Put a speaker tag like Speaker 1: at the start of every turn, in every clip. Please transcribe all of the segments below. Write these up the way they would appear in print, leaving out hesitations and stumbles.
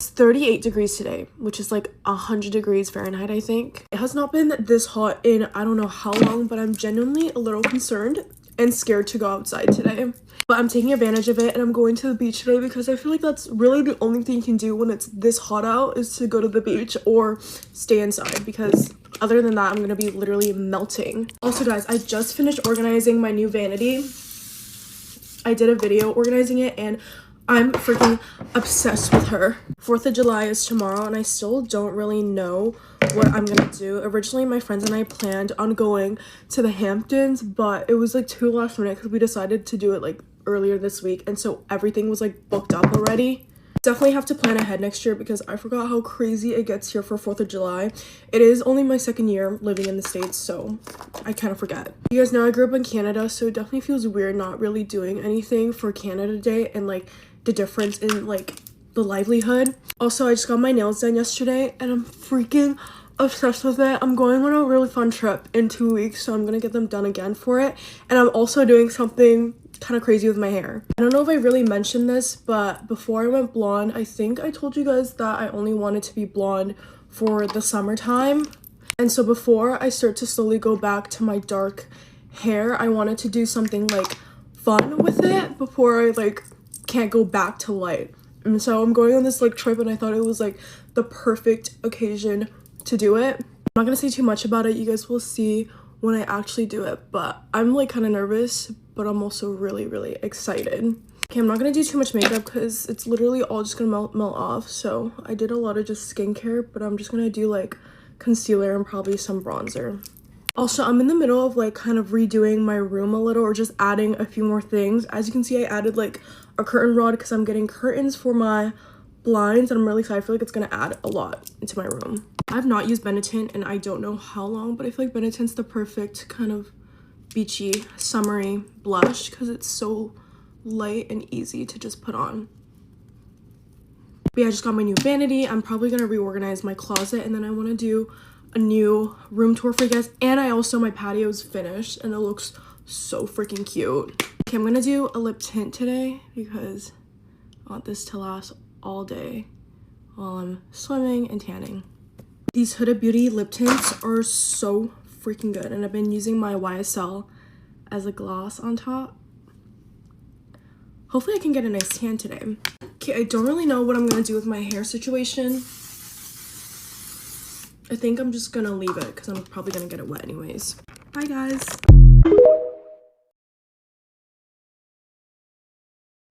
Speaker 1: It's 38 degrees today, which is like 100 degrees Fahrenheit, I think. It has not been this hot in I don't know how long, but I'm genuinely a little concerned and scared to go outside today. But I'm taking advantage of it and I'm going to the beach today because I feel like that's really the only thing you can do when it's this hot out is to go to the beach or stay inside, because other than that, I'm gonna be literally melting. Also, guys, I just finished organizing my new vanity. I did a video organizing it and I'm freaking obsessed with her. 4th of July is tomorrow and I still don't really know what I'm gonna do. Originally, my friends and I planned on going to the Hamptons, but it was like too last minute because we decided to do it like earlier this week, and so everything was like booked up already. Definitely have to plan ahead next year because I forgot how crazy it gets here for 4th of July. It is only my 2nd year living in the States, so I kind of forget. You guys know I grew up in Canada, so it definitely feels weird not really doing anything for Canada Day and like the difference in like the livelihood. Also, I just got my nails done yesterday and I'm freaking obsessed with it. I'm going on a really fun trip in 2 weeks, so I'm gonna get them done again for it. And I'm also doing something kind of crazy with my hair. I don't know if I really mentioned this, but before I went blonde, I think I told you guys that I only wanted to be blonde for the summertime. And so before I start to slowly go back to my dark hair, I wanted to do something like fun with it before I like can't go back to light. And so I'm going on this like trip and I thought it was like the perfect occasion to do it. I'm not gonna say too much about it. You guys will see when I actually do it, but I'm like kind of nervous, but I'm also really excited. Okay, I'm not gonna do too much makeup because it's literally all just gonna melt off. So I did a lot of just skincare, but I'm just gonna do like concealer and probably some bronzer. Also, I'm in the middle of like kind of redoing my room a little, or just adding a few more things. As you can see, I added like a curtain rod because I'm getting curtains for my blinds and I'm really excited. I feel like it's gonna add a lot into my room. I've not used Benetint and I don't know how long, but I feel like Benetint's the perfect kind of beachy, summery blush because it's so light and easy to just put on. But yeah, I just got my new vanity. I'm probably gonna reorganize my closet and then I want to do a new room tour for you guys. And I also, my patio's finished and it looks so freaking cute. Okay, I'm gonna do a lip tint today because I want this to last all day while I'm swimming and tanning. These Huda Beauty lip tints are so freaking good and I've been using my YSL as a gloss on top. Hopefully I can get a nice tan today. Okay, I don't really know what I'm gonna do with my hair situation. I think I'm just gonna leave it because I'm probably gonna get it wet anyways. Bye guys.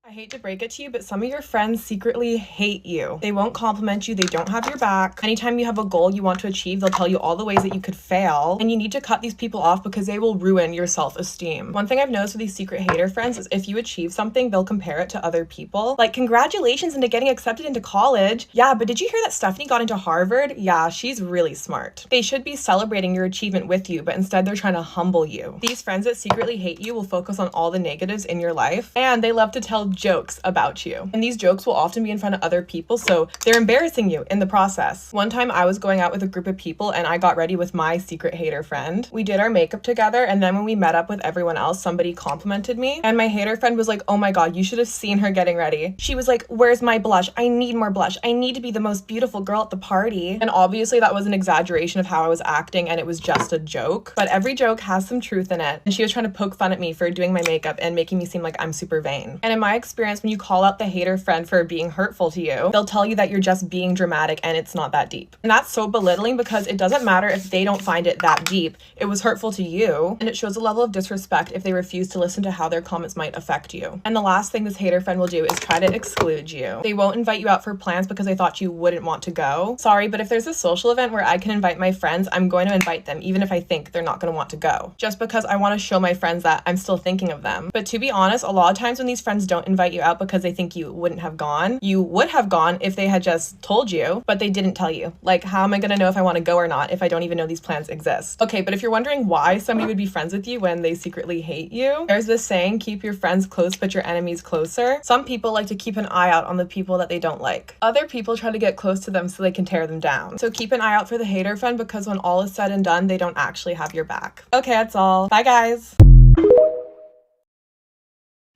Speaker 1: I hate to break it to you, but some of your friends secretly hate you. They won't compliment you. They don't have your back. Anytime you have a goal you want to achieve, they'll tell you all the ways that you could fail. And you need to cut these people off because they will ruin your self-esteem. One thing I've noticed with these secret hater friends is if you achieve something, they'll compare it to other people. Like, congratulations into getting accepted into college. Yeah, but did you hear that Stephanie got into Harvard? Yeah, she's really smart. They should be celebrating your achievement with you, but instead they're trying to humble you. These friends that secretly hate you will focus on all the negatives in your life, and they love to tell jokes about you. And these jokes will often be in front of other people, so they're embarrassing you in the process. One time I was going out with a group of people and I got ready with my secret hater friend. We did our makeup together, and then when we met up with everyone else, somebody complimented me, and my hater friend was like, oh my god, you should have seen her getting ready. She was like, where's my blush? I need more blush. I need to be the most beautiful girl at the party. And obviously that was an exaggeration of how I was acting and it was just a joke, but every joke has some truth in it. And she was trying to poke fun at me for doing my makeup and making me seem like I'm super vain. And in my experience, when you call out the hater friend for being hurtful to you, they'll tell you that you're just being dramatic and it's not that deep. And that's so belittling because it doesn't matter if they don't find it that deep. It was hurtful to you, and it shows a level of disrespect if they refuse to listen to how their comments might affect you. And the last thing this hater friend will do is try to exclude you. They won't invite you out for plans because they thought you wouldn't want to go. Sorry, but if there's a social event where I can invite my friends, I'm going to invite them even if I think they're not going to want to go. Just because I want to show my friends that I'm still thinking of them. But to be honest, a lot of times when these friends don't invite you out because they think you wouldn't have gone, you would have gone if they had just told you, but they didn't tell you. Like, how am I going to know if I want to go or not if I don't even know these plans exist? Okay, but if you're wondering why somebody would be friends with you when they secretly hate you, there's this saying, keep your friends close but your enemies closer. Some people like to keep an eye out on the people that they don't like. Other people try to get close to them so they can tear them down. So keep an eye out for the hater friend because when all is said and done, they don't actually have your back. Okay, that's all. Bye guys.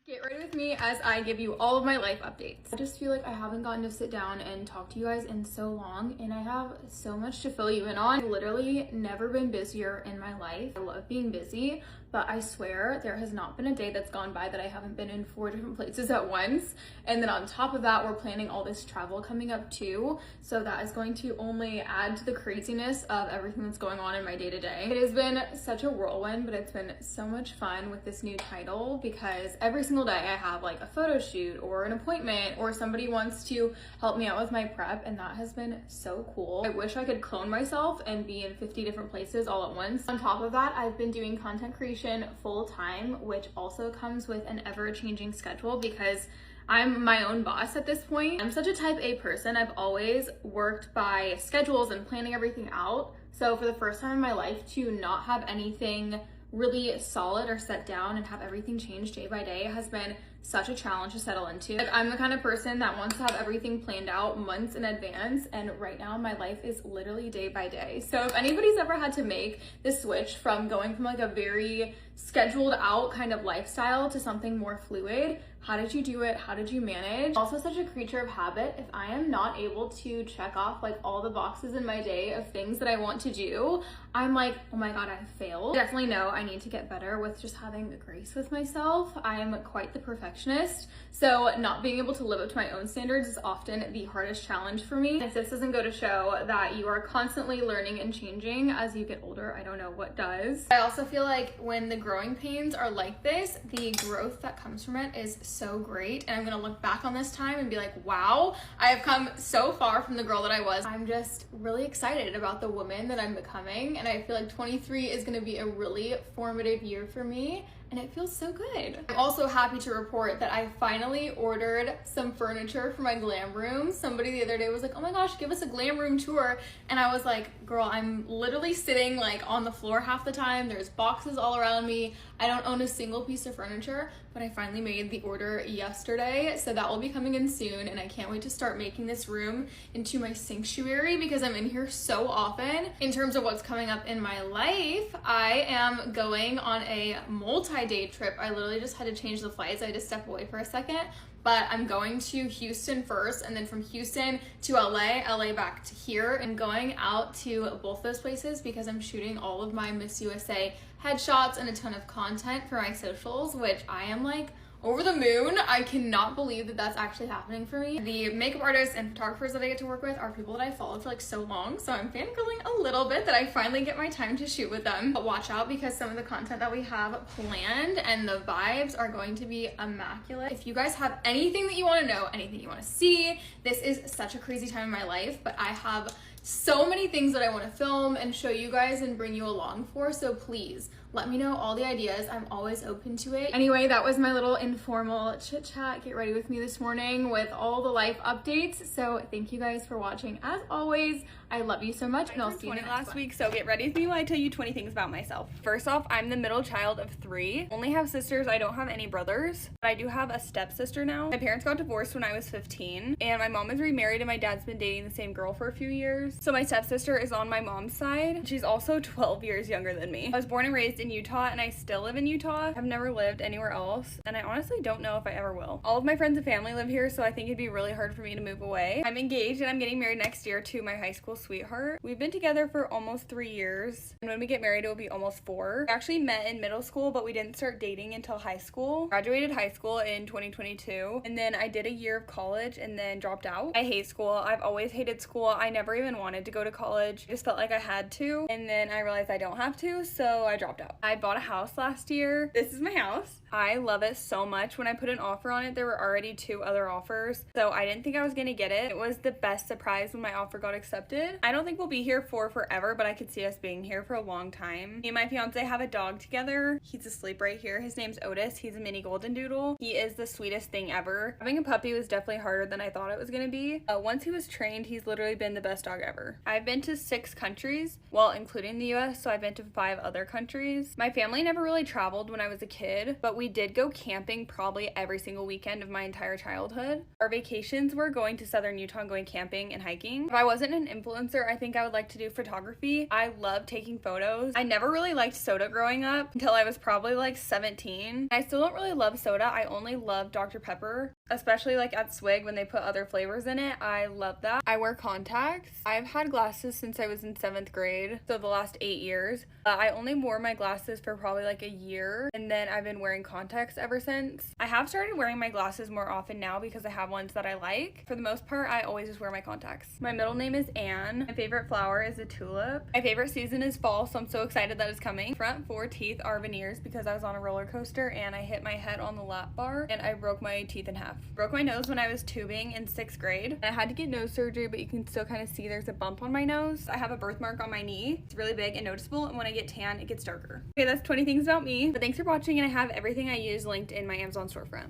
Speaker 1: Get ready with
Speaker 2: with me as I give you all of my life updates. I just feel like I haven't gotten to sit down and talk to you guys in so long, and I have so much to fill you in on. I've literally never been busier in my life. I love being busy, but I swear there has not been a day that's gone by that I haven't been in 4 different places at once. And then on top of that, we're planning all this travel coming up too. So that is going to only add to the craziness of everything that's going on in my day-to-day. It has been such a whirlwind, but it's been so much fun with this new title because every single day I have like a photo shoot or an appointment or somebody wants to help me out with my prep, and that has been so cool. I wish I could clone myself and be in 50 different places all at once. On top of that, I've been doing content creation full time, which also comes with an ever-changing schedule because I'm my own boss at this point. I'm such a type A person. I've always worked by schedules and planning everything out. So for the first time in my life, to not have anything really solid or set down and have everything change day by day has been such a challenge to settle into. Like, I'm the kind of person that wants to have everything planned out months in advance, and right now my life is literally day by day. So if anybody's ever had to make the switch from going from like a very scheduled out kind of lifestyle to something more fluid, how did you do it? How did you manage? Also such a creature of habit. If I am not able to check off like all the boxes in my day of things that I want to do, I'm like, oh my God, I failed. I definitely know I need to get better with just having grace with myself. I'm quite the perfectionist. So not being able to live up to my own standards is often the hardest challenge for me. If this doesn't go to show that you are constantly learning and changing as you get older, I don't know what does. I also feel like when the growing pains are like this, the growth that comes from it is so great. And I'm gonna look back on this time and be like, wow, I have come so far from the girl that I was. I'm just really excited about the woman that I'm becoming. And I feel like 23 is gonna be a really formative year for me, and it feels so good. I'm also happy to report that I finally ordered some furniture for my glam room. Somebody the other day was like, oh my gosh, give us a glam room tour. And I was like, girl, I'm literally sitting like on the floor half the time. There's boxes all around me. I don't own a single piece of furniture, but I finally made the order yesterday. So that will be coming in soon, and I can't wait to start making this room into my sanctuary because I'm in here so often. In terms of what's coming up in my life, I am going on a multi-day trip. I literally just had to change the flights. I had to step away for a second, but I'm going to Houston first, and then from Houston to LA back to here, and going out to both those places because I'm shooting all of my Miss USA headshots and a ton of content for my socials, which I am like over the moon. I cannot believe that that's actually happening for me. The makeup artists and photographers that I get to work with are people that I followed for like so long, so I'm fangirling a little bit that I finally get my time to shoot with them. But watch out because some of the content that we have planned and the vibes are going to be immaculate. If you guys have anything that you want to know, anything you want to see, this is such a crazy time in my life, but I have so many things that I want to film and show you guys and bring you along for, so please let me know all the ideas. I'm always open to it. Anyway, that was my little informal chit chat. Get ready with me this morning with all the life updates. So thank you guys for watching. As always, I love you so much, and I'll see you next
Speaker 3: last week, so get ready with me while I tell you 20 things about myself. First off, I'm the middle child of 3. Only have sisters. I don't have any brothers, but I do have a stepsister now. My parents got divorced when I was 15, and my mom is remarried, and my dad's been dating the same girl for a few years. So my stepsister is on my mom's side. She's also 12 years younger than me. I was born and raised in Utah, and I still live in Utah. I've never lived anywhere else, and I honestly don't know if I ever will. All of my friends and family live here, so I think it'd be really hard for me to move away. I'm engaged, and I'm getting married next year to my high school sweetheart. We've been together for almost 3 years, and when we get married, it will be almost 4. We actually met in middle school, but we didn't start dating until high school. Graduated high school in 2022, and then I did a year of college and then dropped out. I hate school. I've always hated school. I never even wanted to go to college. I just felt like I had to, and then I realized I don't have to, so I dropped out. I bought a house last year. This is my house. I love it so much. When I put an offer on it, there were already 2 other offers, so I didn't think I was gonna get it. It was the best surprise when my offer got accepted. I don't think we'll be here for forever, but I could see us being here for a long time. Me and my fiance have a dog together. He's asleep right here. His name's Otis. He's a mini golden doodle. He is the sweetest thing ever. Having a puppy was definitely harder than I thought it was gonna be. Once he was trained, he's literally been the best dog ever. forever. I've been to 6 countries, well, including the US, so I've been to 5 other countries. My family never really traveled when I was a kid, but we did go camping probably every single weekend of my entire childhood. Our vacations were going to southern Utah and going camping and hiking. If I wasn't an influencer, I think I would like to do photography. I love taking photos. I never really liked soda growing up until I was probably like 17. I still don't really love soda. I only love Dr. Pepper, especially like at Swig when they put other flavors in it. I love that. I wear contacts. I've had glasses since I was in 7th grade, so the last 8 years. I only wore my glasses for probably like a year, and then I've been wearing contacts ever since. I have started wearing my glasses more often now because I have ones that I like. For the most part, I always just wear my contacts. My middle name is Anne. My favorite flower is a tulip. My favorite season is fall, so I'm so excited that it's coming. Front 4 teeth are veneers because I was on a roller coaster and I hit my head on the lap bar and I broke my teeth in half. Broke my nose when I was tubing in 6th grade. I had to get nose surgery, but you can still kind of see there's a bump on my nose. I have a birthmark on my knee. It's really big and noticeable, and when I get tan, it gets darker. Okay, that's 20 things about me. But thanks for watching, and I have everything I use linked in my Amazon storefront.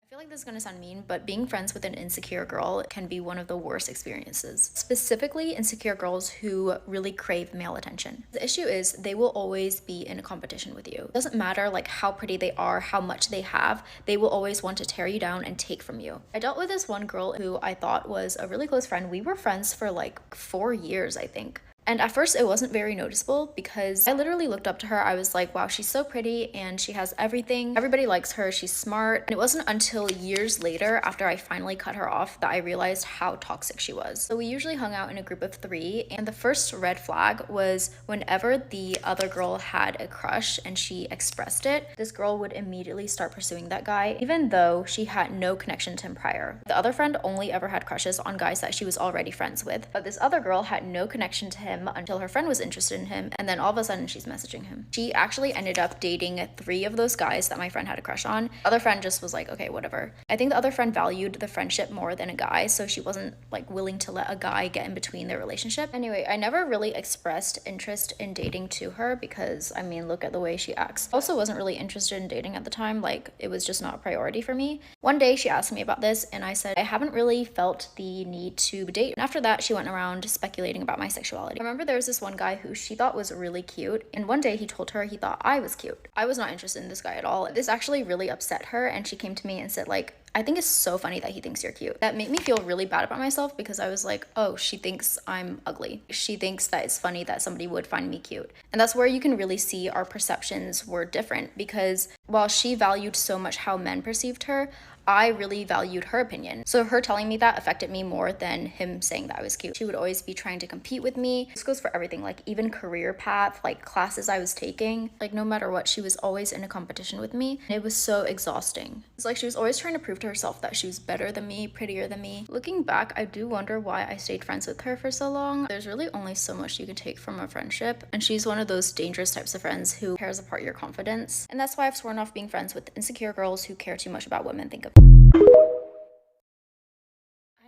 Speaker 4: I feel like this is gonna sound mean, but being friends with an insecure girl can be one of the worst experiences. Specifically, insecure girls who really crave male attention. The issue is they will always be in a competition with you. It doesn't matter like how pretty they are, how much they have, they will always want to tear you down and take from you. I dealt with this one girl who I thought was a really close friend. We were friends for like 4 years, I think. And at first it wasn't very noticeable because I literally looked up to her. I was like, wow, she's so pretty and she has everything. Everybody likes her, she's smart. And it wasn't until years later, after I finally cut her off, that I realized how toxic she was. So we usually hung out in a group of 3, and the first red flag was whenever the other girl had a crush and she expressed it, this girl would immediately start pursuing that guy, even though she had no connection to him prior. The other friend only ever had crushes on guys that she was already friends with, but this other girl had no connection to him until her friend was interested in him, and then all of a sudden she's messaging him. She actually ended up dating 3 of those guys that my friend had a crush on. The other friend just was like, okay, whatever. I think the other friend valued the friendship more than a guy, so she wasn't like willing to let a guy get in between their relationship. Anyway, I never really expressed interest in dating to her because, I mean, look at the way she acts. Also wasn't really interested in dating at the time, like it was just not a priority for me. One day she asked me about this and I said I haven't really felt the need to date. And after that she went around speculating about my sexuality. I remember there was this one guy who she thought was really cute, and one day he told her he thought I was cute. I was not interested in this guy at all. This actually really upset her, and she came to me and said like, I think it's so funny that he thinks you're cute. That made me feel really bad about myself because I was like, oh, she thinks I'm ugly. She thinks that it's funny that somebody would find me cute. And that's where you can really see our perceptions were different, because while she valued so much how men perceived her, I really valued her opinion. So her telling me that affected me more than him saying that I was cute. She would always be trying to compete with me. This goes for everything, like even career path, like classes I was taking. Like no matter what, she was always in a competition with me. And it was so exhausting. It's like she was always trying to prove to herself that she was better than me, prettier than me. Looking back, I do wonder why I stayed friends with her for so long. There's really only so much you can take from a friendship. And she's one of those dangerous types of friends who tears apart your confidence. And that's why I've sworn off being friends with insecure girls who care too much about what men think of.
Speaker 5: I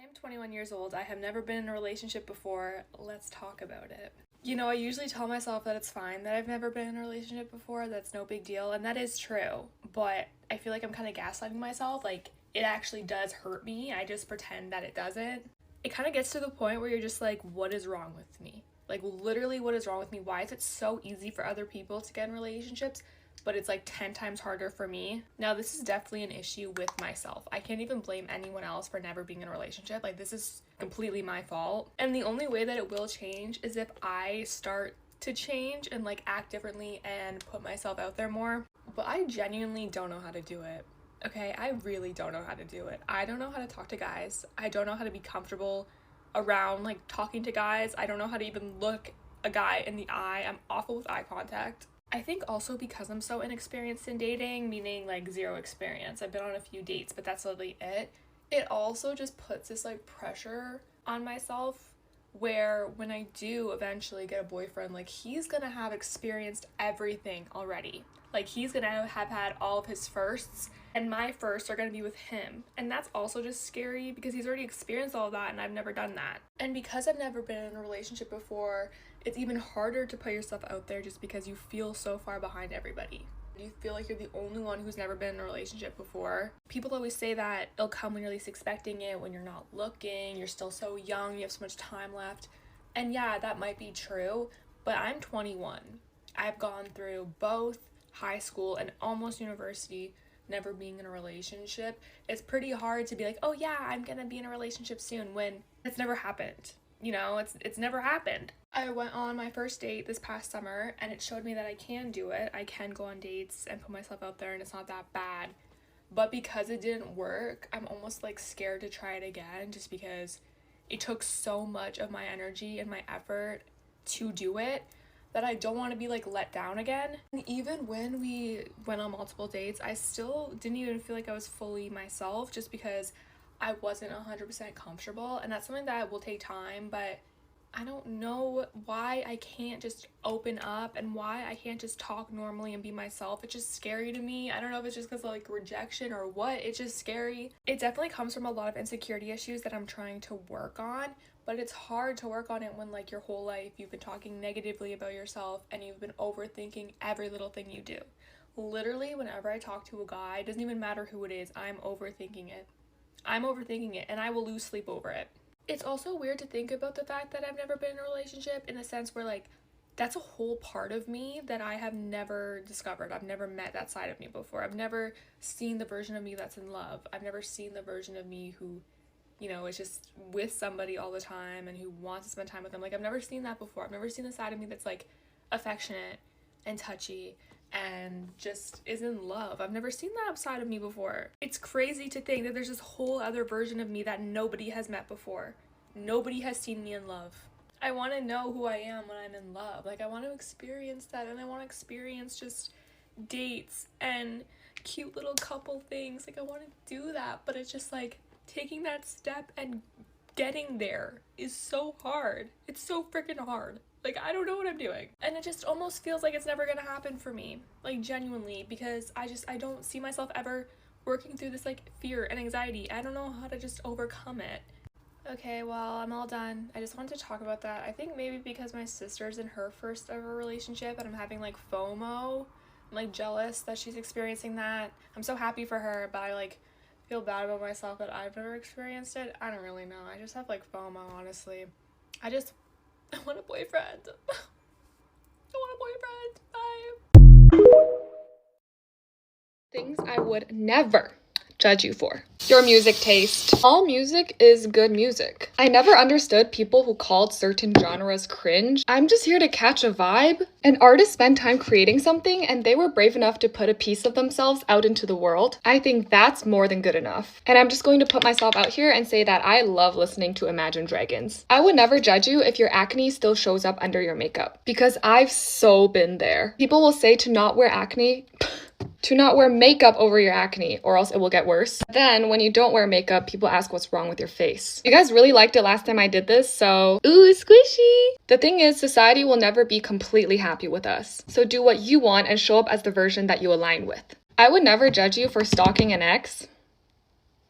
Speaker 5: am 21 years old. I have never been in a relationship before. Let's talk about it. You know, I usually tell myself that it's fine that I've never been in a relationship before, that's no big deal, and that is true, but I feel like I'm kind of gaslighting myself. Like, it actually does hurt me. I just pretend that it doesn't. It kind of gets to the point where you're just like, what is wrong with me? Like, literally, what is wrong with me? Why is it so easy for other people to get in relationships, but it's like 10 times harder for me? Now, this is definitely an issue with myself. I can't even blame anyone else for never being in a relationship. Like, this is completely my fault. And the only way that it will change is if I start to change and like act differently and put myself out there more. But I genuinely don't know how to do it. Okay, I really don't know how to do it. I don't know how to talk to guys. I don't know how to be comfortable around like talking to guys. I don't know how to even look a guy in the eye. I'm awful with eye contact. I think also because I'm so inexperienced in dating, meaning like 0 experience. I've been on a few dates, but that's literally it. It also just puts this like pressure on myself where when I do eventually get a boyfriend, like he's gonna have experienced everything already. Like he's gonna have had all of his firsts, and my firsts are gonna be with him. And that's also just scary because he's already experienced all of that and I've never done that. And because I've never been in a relationship before, it's even harder to put yourself out there just because you feel so far behind everybody. Do you feel like you're the only one who's never been in a relationship before? People always say that it'll come when you're least expecting it, when you're not looking, you're still so young, you have so much time left. And yeah, that might be true, but I'm 21. I've gone through both high school and almost university never being in a relationship. It's pretty hard to be like, oh yeah, I'm gonna be in a relationship soon, when it's never happened. You know, it's never happened. I went on my first date this past summer and it showed me that I can do it. I can go on dates and put myself out there and it's not that bad. But because it didn't work, I'm almost like scared to try it again, just because it took so much of my energy and my effort to do it that I don't want to be like let down again. And even when we went on multiple dates, I still didn't even feel like I was fully myself, just because I wasn't 100% comfortable. And that's something that will take time, but I don't know why I can't just open up and why I can't just talk normally and be myself. It's just scary to me. I don't know if it's just because of like rejection or what. It's just scary. It definitely comes from a lot of insecurity issues that I'm trying to work on, but it's hard to work on it when like your whole life you've been talking negatively about yourself and you've been overthinking every little thing you do. Literally, whenever I talk to a guy, it doesn't even matter who it is, I'm overthinking it. And I will lose sleep over it. It's also weird to think about the fact that I've never been in a relationship, in the sense where like that's a whole part of me that I have never discovered. I've never met that side of me before. I've never seen the version of me that's in love. I've never seen the version of me who, you know, is just with somebody all the time and who wants to spend time with them. Like, I've never seen that before. I've never seen the side of me that's like affectionate and touchy and just is in love. I've never seen that side of me before. It's crazy to think that there's this whole other version of me that nobody has met before. Nobody has seen me in love. I want to know who I am when I'm in love. Like, I want to experience that, and I want to experience just dates and cute little couple things. Like, I want to do that, but it's just like taking that step and getting there is so hard. It's so freaking hard. Like, I don't know what I'm doing. And it just almost feels like it's never gonna happen for me. Like, genuinely, because I don't see myself ever working through this, like, fear and anxiety. I don't know how to just overcome it. Okay, well, I'm all done. I just wanted to talk about that. I think maybe because my sister's in her first ever relationship and I'm having, like, FOMO. I'm, like, jealous that she's experiencing that. I'm so happy for her, but I, like, feel bad about myself that I've never experienced it. I don't really know. I just have, like, FOMO, honestly. I want a boyfriend. I want a boyfriend. Bye. Things I would never judge you for. Your music taste. All music is good music. I never understood people who called certain genres cringe. I'm just here to catch a vibe. An artist spent time creating something and they were brave enough to put a piece of themselves out into the world. I think that's more than good enough. And I'm just going to put myself out here and say that I love listening to Imagine Dragons. I would never judge you if your acne still shows up under your makeup, because I've so been there. People will say to not wear makeup over your acne or else it will get worse. Then when you don't wear makeup, people ask what's wrong with your face. You guys really liked it last time I did this, so ooh, squishy. The thing is, society will never be completely happy with us. So do what you want and show up as the version that you align with. I would never judge you for stalking an ex.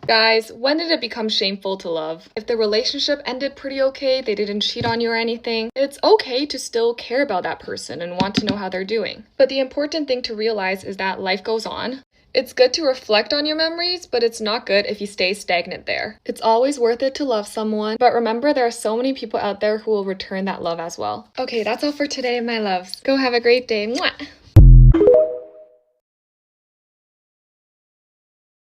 Speaker 5: Guys, when did it become shameful to love? If the relationship ended pretty okay, they didn't cheat on you or anything, it's okay to still care about that person and want to know how they're doing. But the important thing to realize is that life goes on. It's good to reflect on your memories, but it's not good if you stay stagnant there. It's always worth it to love someone, but remember there are so many people out there who will return that love as well. Okay, that's all for today, my loves. Go have a great day. Mwah!